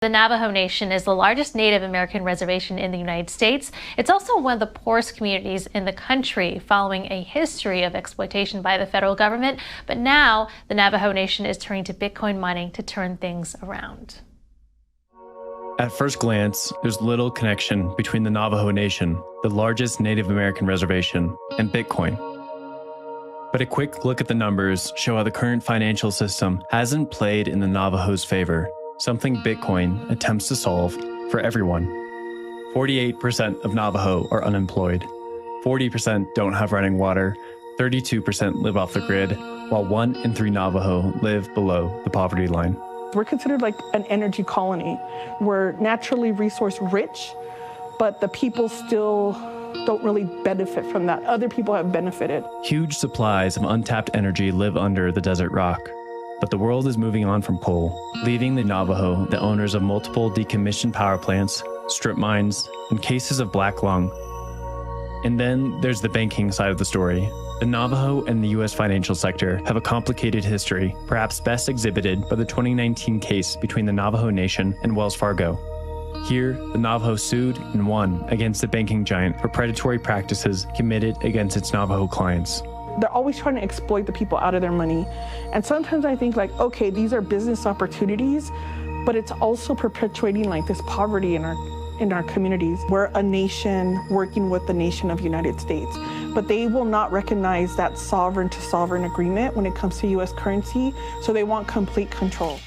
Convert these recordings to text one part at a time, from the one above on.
The Navajo Nation is the largest Native American reservation in the United States. It's also one of the poorest communities in the country, following a history of exploitation by the federal government. But now the Navajo Nation is turning to Bitcoin mining to turn things around. At first glance, there's little connection between the Navajo Nation, the largest Native American reservation, and Bitcoin. But a quick look at the numbers show how the current financial system hasn't played in the Navajos' favor, something Bitcoin attempts to solve for everyone. 48% of Navajo are unemployed, 40% don't have running water, 32% live off the grid, while 1 in 3 Navajo live below the poverty line. We're considered like an energy colony. We're naturally resource rich, but the people still don't really benefit from that. Other people have benefited. Huge supplies of untapped energy live under the desert rock. But the world is moving on from coal, leaving the Navajo the owners of multiple decommissioned power plants, strip mines, and cases of black lung. And then there's the banking side of the story. The Navajo and the U.S. financial sector have a complicated history, perhaps best exhibited by the 2019 case between the Navajo Nation and Wells Fargo. Here, the Navajo sued and won against the banking giant for predatory practices committed against its Navajo clients. They're always trying to exploit the people out of their money. And sometimes I think like, okay, these are business opportunities, but it's also perpetuating like this poverty in our communities. We're a nation working with the nation of United States, but they will not recognize that sovereign to sovereign agreement when it comes to US currency, so they want complete control.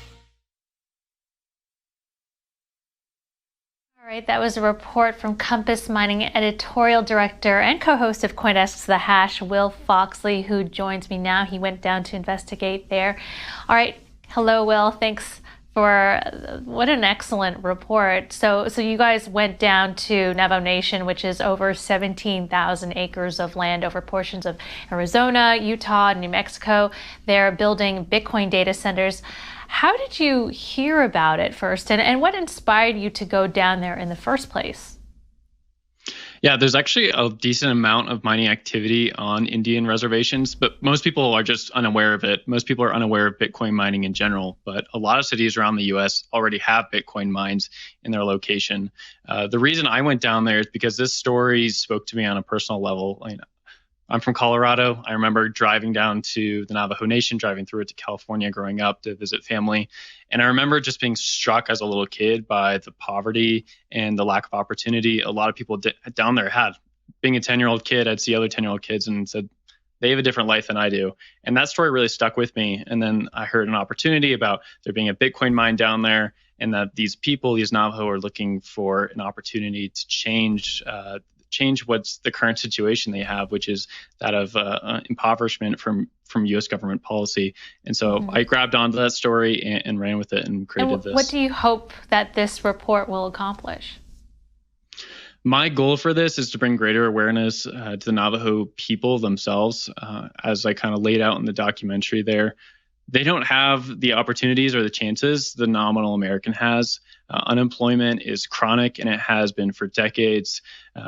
All right, that was a report from Compass Mining editorial director and co-host of CoinDesk's The Hash, Will Foxley, who joins me now. He went down to investigate there. All right, hello, Will. Thanks for what an excellent report. So you guys went down to Navajo Nation, which is over 17,000 acres of land over portions of Arizona, Utah, and New Mexico. They're building Bitcoin data centers. How did you hear about it first, and what inspired you to go down there in the first place? Yeah, there's actually a decent amount of mining activity on Indian reservations, but most people are just unaware of it. Most people are unaware of Bitcoin mining in general, but a lot of cities around the US already have Bitcoin mines in their location. The reason I went down there is because this story spoke to me on a personal level. I'm from Colorado. I remember driving down to the Navajo Nation, driving through it to California growing up to visit family. And I remember just being struck as a little kid by the poverty and the lack of opportunity a lot of people down there had. Being a 10-year-old kid, I'd see other 10-year-old kids and said, they have a different life than I do. And that story really stuck with me. And then I heard an opportunity about there being a Bitcoin mine down there, and that these people, these Navajo, are looking for an opportunity to change what's the current situation they have, which is that of impoverishment from U.S. government policy. And so I grabbed onto that story and ran with it and created this. What do you hope that this report will accomplish? My goal for this is to bring greater awareness to the Navajo people themselves. As I kind of laid out in the documentary there, they don't have the opportunities or the chances the nominal American has. Unemployment is chronic, and it has been for decades.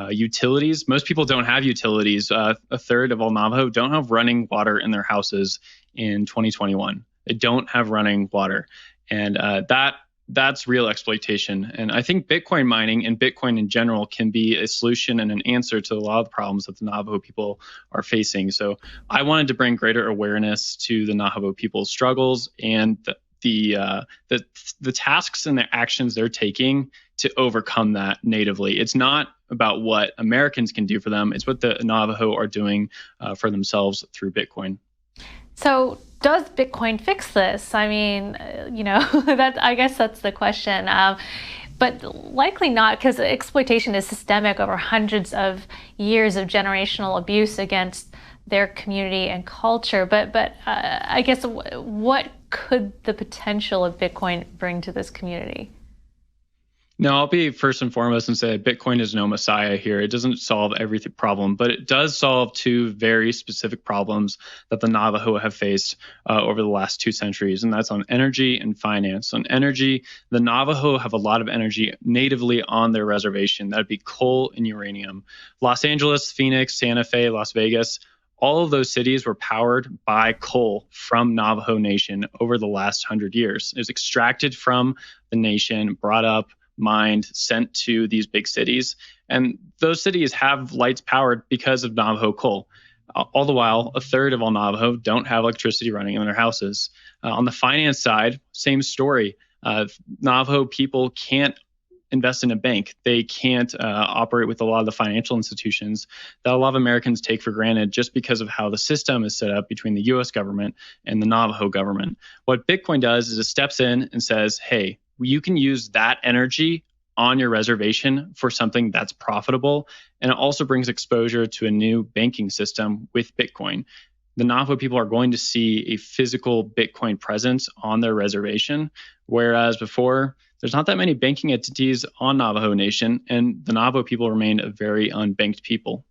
Utilities, most people don't have utilities. A third of all Navajo don't have running water in their houses in 2021. They don't have running water. And that's real exploitation. And I think Bitcoin mining and Bitcoin in general can be a solution and an answer to a lot of the problems that the Navajo people are facing. So I wanted to bring greater awareness to the Navajo people's struggles and the tasks and the actions they're taking to overcome that natively. It's not about what Americans can do for them. It's what the Navajo are doing for themselves through Bitcoin. So does Bitcoin fix this? I mean, I guess that's the question. But likely not, because exploitation is systemic over hundreds of years of generational abuse against their community and culture. But I guess what could the potential of Bitcoin bring to this community? No, I'll be first and foremost and say Bitcoin is no messiah here. It doesn't solve every problem, but it does solve two very specific problems that the Navajo have faced over the last 2 centuries, and that's on energy and finance. On energy, the Navajo have a lot of energy natively on their reservation. That'd be coal and uranium. Los Angeles, Phoenix, Santa Fe, Las Vegas, all of those cities were powered by coal from Navajo Nation over the last 100 years. It was extracted from the nation, brought up, mined, sent to these big cities. And those cities have lights powered because of Navajo coal. All the while, a third of all Navajo don't have electricity running in their houses. On the finance side, same story. Navajo people can't invest in a bank. They can't operate with a lot of the financial institutions that a lot of Americans take for granted just because of how the system is set up between the US government and the Navajo government. What Bitcoin does is it steps in and says, hey, you can use that energy on your reservation for something that's profitable. And it also brings exposure to a new banking system with Bitcoin. The Navajo people are going to see a physical Bitcoin presence on their reservation, whereas before, there's not that many banking entities on Navajo Nation, and the Navajo people remain a very unbanked people.